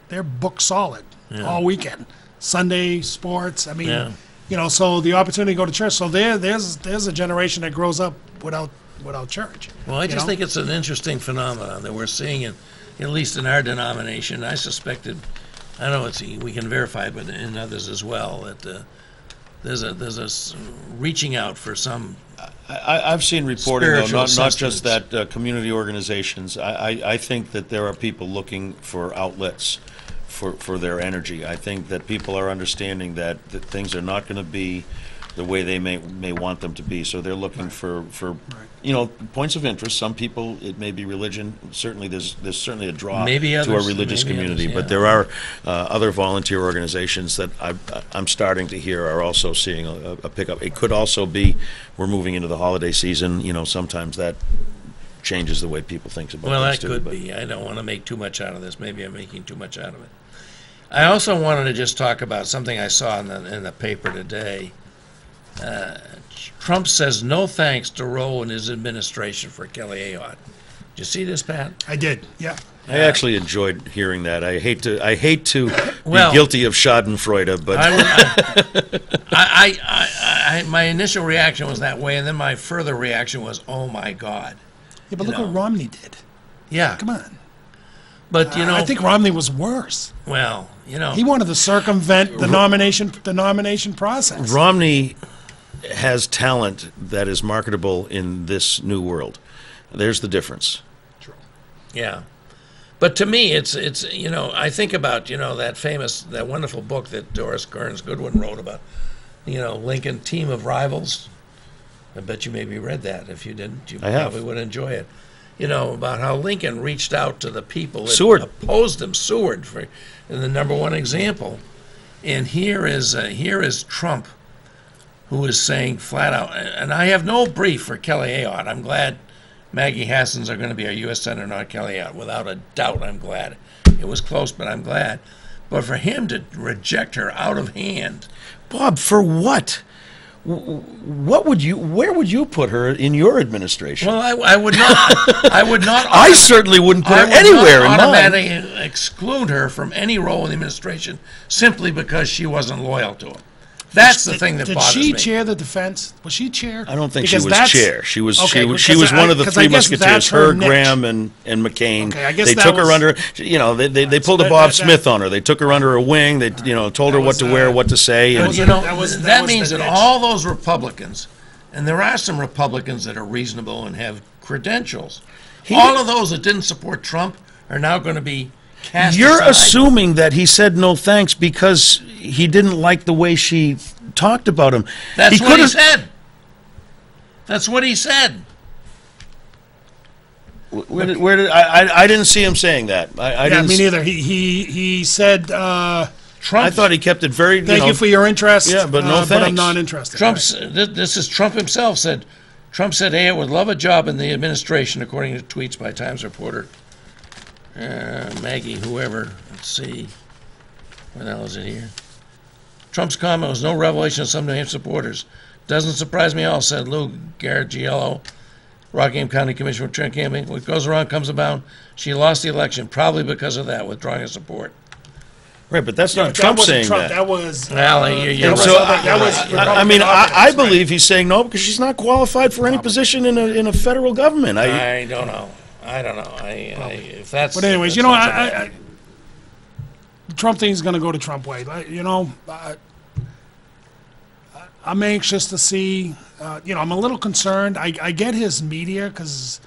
They're book solid all weekend. Sunday sports. I mean, Yeah. So the opportunity to go to church. So there's a generation that grows up without church. Well, I just know? think it's an interesting phenomenon that we're seeing, at least in our denomination. I suspected, I don't know, we can verify it, but in others as well, that there's a reaching out for some. I've seen reporting, though, Spiritual not just sustenance. that community organizations. I think that there are people looking for outlets for their energy. I think that people are understanding that things are not going to be the way they may want them to be. So they're looking for points of interest. Some people, it may be religion. Certainly, there's certainly a draw Maybe to a others, religious maybe community. others, But yeah. there are other volunteer organizations that I'm starting to hear are also seeing a pickup. It could also be we're moving into the holiday season. Sometimes that changes the way people think about Well, things that too. could but- be. I don't want to make too much out of this. Maybe I'm making too much out of it. I also wanted to just talk about something I saw in the paper today. Trump says no thanks to Roe and his administration for Kelly Ayotte. Did you see this, Pat? I did. Yeah. I actually enjoyed hearing that. I hate to Well, be guilty of Schadenfreude, but My initial reaction was that way, and then my further reaction was, oh my God. Yeah, but look what Romney did. Yeah. Come on. But, you know, I think Romney was worse. well, you know, He wanted to circumvent the nomination process. Romney has talent that is marketable in this new world. There's the difference. yeah. But to me, it's you know, I think about, you know, that wonderful book that Doris Kearns Goodwin wrote about, you know, Lincoln, Team of Rivals. I bet you maybe read that. If you didn't, you I have. probably would enjoy it. You know, about how Lincoln reached out to the people that Seward. opposed him, Seward, for the number one example. And here is Trump, who is saying flat out, and I have no brief for Kelly Ayotte. I'm glad Maggie Hassens are going to be our U.S. Senator, not Kelly Ayotte. Without a doubt, I'm glad. It was close, but I'm glad. But for him to reject her out of hand, Bob, for what? What would you? Where would you put her in your administration? well, I would not. I would not. I certainly wouldn't put I her would anywhere in not mine. automatically exclude her from any role in the administration simply because she wasn't loyal to him. That's the thing that Did bothers she me. chair the defense? Was she chair? I don't think Because she was that's- chair. She was Okay, she because was one of the 'cause I three guess musketeers. that's her Her, niche. Graham, and McCain. Okay, I guess they that took her was- under. You know, they pulled a that- Bob that- Smith on her. They took her under a wing. They told her That what was, to wear, what to say. that And was You a- know, that was that means the that niche. all those Republicans, and there are some Republicans that are reasonable and have credentials, all of those that didn't support Trump are now going to be cast you're aside. assuming that he said no thanks because he didn't like the way she talked about him. That's what he could've- said. That's what he said. Where did I didn't see him saying that. I Yeah, didn't. me neither. He said, Trump. I thought he kept it very. "Thank you for your interest." Yeah, but no But I'm thanks. not interested. Trump's. This is Trump himself said. Trump said, "Hey, I would love a job in the administration," according to tweets by Times reporter Maggie, whoever. Let's see. Where the hell is it here? Trump's comment was no revelation of some New Hampshire supporters. Doesn't surprise me at all, said Lou Gargiello, Rockingham County Commissioner for Trent Camping. What goes around comes about. She lost the election, probably because of that, withdrawing her support. Right, but that's not That Trump wasn't saying Trump. that. That was. Well, you're And right. so that was I mean, Republican I office, right? believe he's saying no because she's not qualified for any position in a federal government. I don't know. I don't know. If that's. But anyways, if you know, that's the Trump thing's going to go to Trump way. You know, I'm anxious to see. You know, I'm a little concerned. I get his media because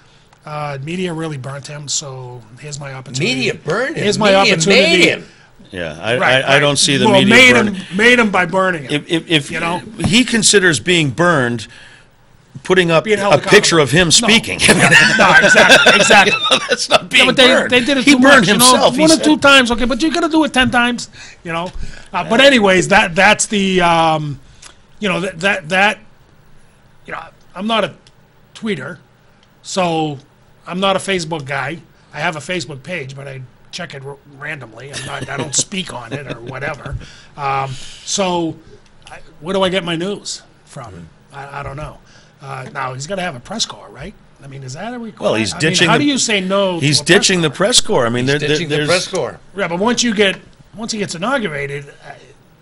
media really burnt him. So here's my opportunity. media burned him. Here's my Media opportunity. made him. Yeah, Right, I don't see the well, media made burning. made him by burning him. If You know? he considers being burned, putting up Being held a picture accountable. of him No. speaking. No, exactly. That's not being But burned. they did it he too burned much, himself. You know? He One or two said- times, okay, but you're gonna do it 10 times, you know. But anyways, that's the you know that you know, I'm not a tweeter, so I'm not a Facebook guy. I have a Facebook page, but I check it randomly. I don't speak on it or whatever. So where do I get my news from? I don't know. Now he's got to have a press corps, right? I mean, is that a requirement? Well, he's ditching. How the- do you say no? He's to a press ditching the corps? press corps. I mean, Ditching the there's press corps. Yeah, but once he gets inaugurated,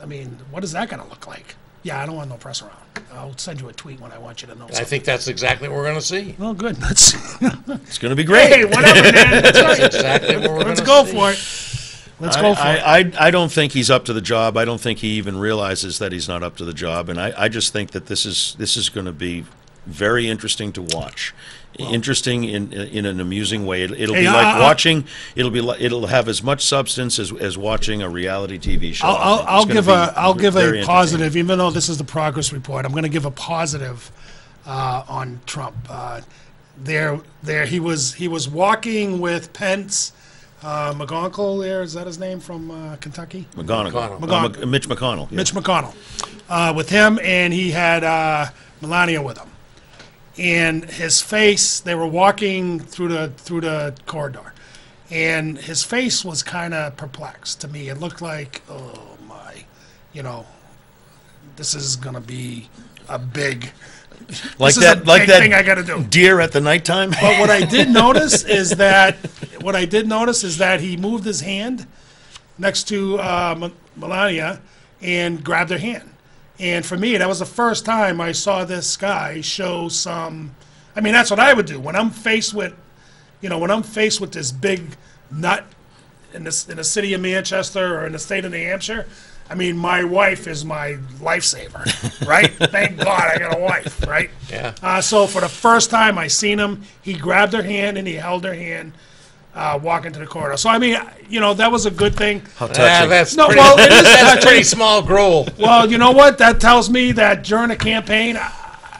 I mean, what is that going to look like? Yeah, I don't want no press around. I'll send you a tweet when I want you to know. I think that's exactly what we're going to see. Well, good. Let's it's going to be great. hey, whatever, man. That's right. Exactly what we're Let's gonna go see. for it. Let's go for it. I don't think he's up to the job. I don't think he even realizes that he's not up to the job. And I just think that this is going to be very interesting to watch. Interesting in an amusing way. It'll Hey, be like watching. It'll have as much substance as watching a reality TV show. I'll give very a positive, even though this is the progress report. I'm going to give a positive on Trump. He was walking with Pence, McGonagall. There is that his name from Kentucky? McConnell. Mitch McConnell. Yeah. Mitch McConnell, with him, and he had Melania with him. And his face, they were walking through the corridor, and his face was kind of perplexed to me. It looked like, oh my, you know, this is gonna be a big, Like this is that, a like big that thing I gotta do. deer at the nighttime. But what I did notice is that he moved his hand next to Melania and grabbed her hand. And for me, that was the first time I saw this guy show some. I mean, that's what I would do when I'm faced with, you know, when I'm faced with this big nut in the city of Manchester or in the state of New Hampshire, I mean, my wife is my lifesaver, right? Thank God I got a wife, right? Yeah. So for the first time I seen him, he grabbed her hand and he held her hand, walking to the corridor. So I mean, that was a good thing. How touching. That's No, pretty, well, it is that's touching. pretty small goal. Well, you know what? That tells me that during the campaign,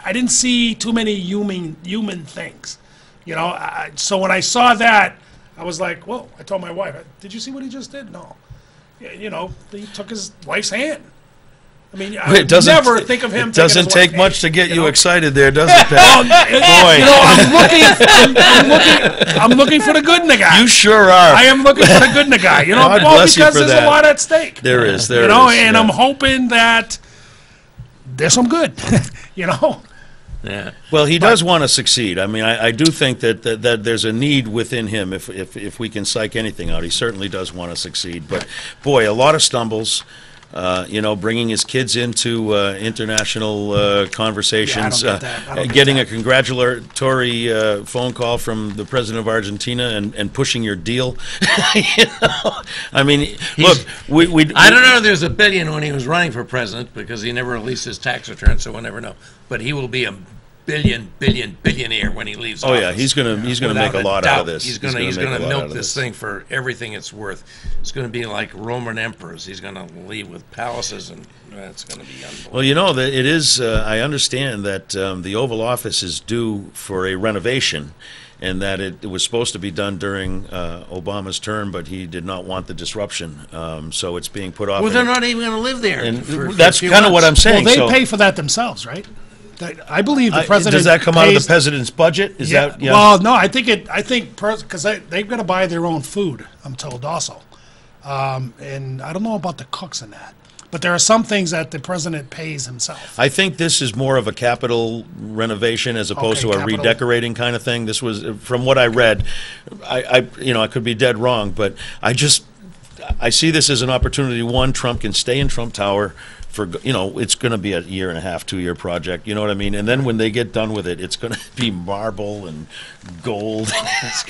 I didn't see too many human things. So when I saw that, I was like, whoa, I told my wife, did you see what he just did? No. He took his wife's hand. I mean, I would never think of him It taking doesn't his take wife's much to hand, get you know? excited there, does it, Pat? Boy. I'm looking for the good in the guy. You sure are. I am looking for the good in the guy. God bless you because for there's that. a lot at stake. There is. And I'm hoping that there's some good. Yeah. Well, he does want to succeed. I mean, I do think that there's a need within him if we can psych anything out. He certainly does want to succeed. But, boy, a lot of stumbles. Bringing his kids into international conversations, Yeah, I don't get that. I don't get getting that. a congratulatory phone call from the president of Argentina and pushing your deal. I mean, look, we I don't know if there's $1 billion when he was running for president because he never released his tax return, so we'll never know. But he will be a billionaire when he leaves Oh office. yeah, he's gonna make Without a lot doubt. out of this. He's gonna make a lot out milk of this thing for everything it's worth. It's gonna be like Roman emperors. He's gonna leave with palaces, and it's gonna be unbelievable. Well, it is. I understand that the Oval Office is due for a renovation, and that it was supposed to be done during Obama's term, but he did not want the disruption, so it's being put off. Well, they're not even gonna live there. And for a that's few kind of what I'm months. saying. Well, they so, pay for that themselves, right? I believe the president. does that come out of the pays- president's budget? Is Yeah. that? Yeah. Well, no, I think because they've got to buy their own food. I'm told also, and I don't know about the cooks in that, but there are some things that the president pays himself. I think this is more of a capital renovation as opposed Okay, to a capital. redecorating kind of thing. This was, from what I read, I could be dead wrong, but I see this as an opportunity. One, Trump can stay in Trump Tower for, it's going to be a 1.5 to 2 year project. You know what I mean? And then when they get done with it, it's going to be marble and gold. It's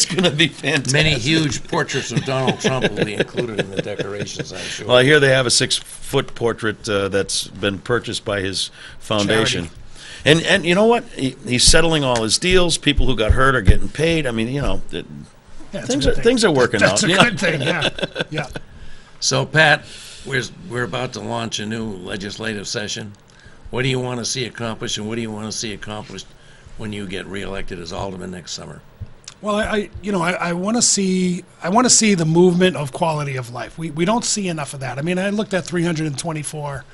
going to be fantastic. Many huge portraits of Donald Trump will be included in the decorations, I'm sure. Well, I hear they have a 6-foot portrait that's been purchased by his foundation. And you know what? He's settling all his deals. People who got hurt are getting paid. I mean, Yeah, it's a things good are thing. things are working That's out. a you know? good thing. Yeah, yeah. So, Pat, we're about to launch a new legislative session. What do you want to see accomplished, and what do you want to see accomplished when you get reelected as alderman next summer? Well, I want to see the movement of quality of life. We don't see enough of that. I mean, I looked at 324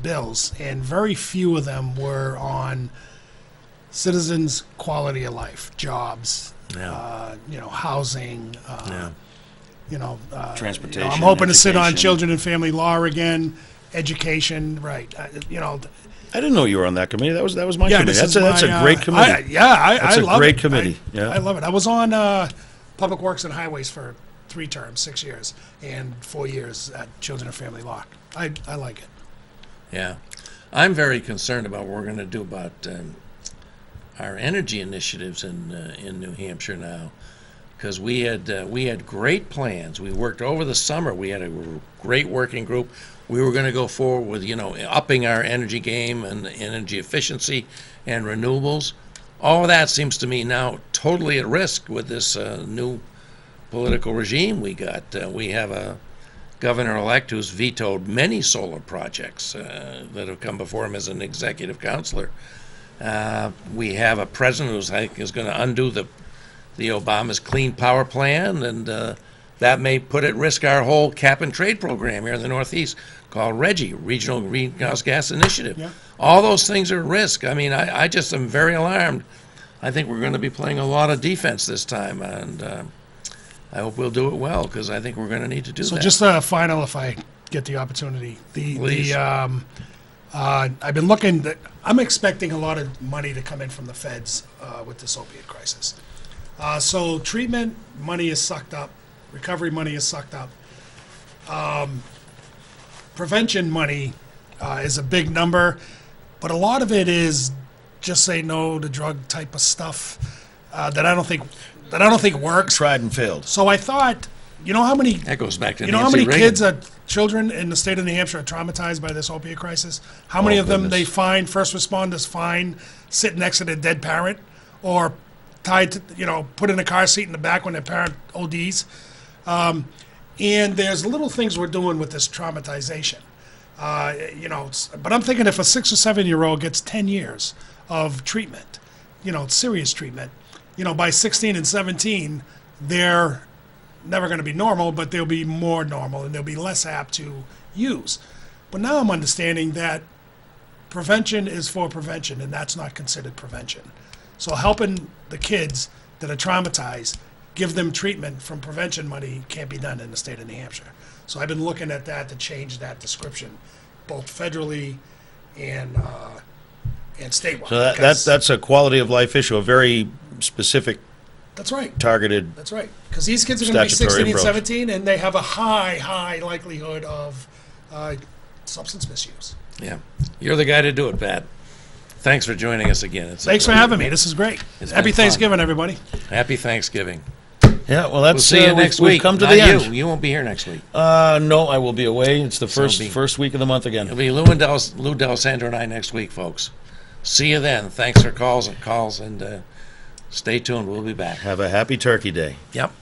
bills, and very few of them were on citizens' quality of life, jobs, Yeah. housing. Yeah. Transportation, I'm hoping to sit on education. children and family law again, education, right? I didn't know you were on that committee. That was my Yeah, committee. this That's is a my, great committee. I That's a love great it. committee, yeah. I love it. I was on Public Works and Highways for 3 terms, 6 years, and 4 years at Children and Family Law. I like it. Yeah. I'm very concerned about what we're going to do about our energy initiatives in New Hampshire now, because we had great plans. We worked over the summer. We had a great working group. We were going to go forward with, upping our energy game and energy efficiency and renewables. All of that seems to me now totally at risk with this new political regime we got. We have a governor-elect who's vetoed many solar projects that have come before him as an executive counselor. We have a president who's is going to undo the Obama's Clean Power Plan, and that may put at risk our whole cap-and-trade program here in the Northeast called RGGI, Regional Greenhouse Gas Initiative. Yeah. All those things are at risk. I mean, I just am very alarmed. I think we're going to be playing a lot of defense this time, and I hope we'll do it well, because I think we're going to need to do So that. just a final, if I get the opportunity. Please. I've been looking. I'm expecting a lot of money to come in from the feds with this opiate crisis. So treatment money is sucked up, recovery money is sucked up. Prevention money is a big number, but a lot of it is just say no to drug type of stuff that I don't think that I don't think works. Tried and failed. So I thought, you know how many That goes back to you know how Nancy many Reagan. kids children in the state of New Hampshire are traumatized by this opiate crisis? How many Oh, of them goodness. they find, first responders find, sitting next to their dead parent, or tied to, put in a car seat in the back when their parent ODs? And there's little things we're doing with this traumatization. But I'm thinking if a 6 or 7-year-old gets 10 years of treatment, serious treatment, by 16 and 17, they're never going to be normal, but they'll be more normal and they'll be less apt to use. But now I'm understanding that prevention is for prevention, and that's not considered prevention. So helping the kids that are traumatized, give them treatment from prevention money can't be done in the state of New Hampshire. So I've been looking at that to change that description, both federally and statewide. So because- that's a quality of life issue, a very specific, that's right. targeted. That's right. Because these kids are going to be Statutory 16 and approach. 17, and they have a high likelihood of substance misuse. Yeah. You're the guy to do it, Pat. Thanks for joining us again. It's a Thanks for pleasure. having me. This is great. It's Happy been fun. Thanksgiving, everybody. Happy Thanksgiving. Yeah, well, We'll that's see you next week. We've come to Not the you. end. You won't be here next week. No, I will be away. It's the be- first week of the month again. It'll be Lou D'Alessandro and I next week, folks. See you then. Thanks for calls, and stay tuned. We'll be back. Have a happy Turkey Day. Yep.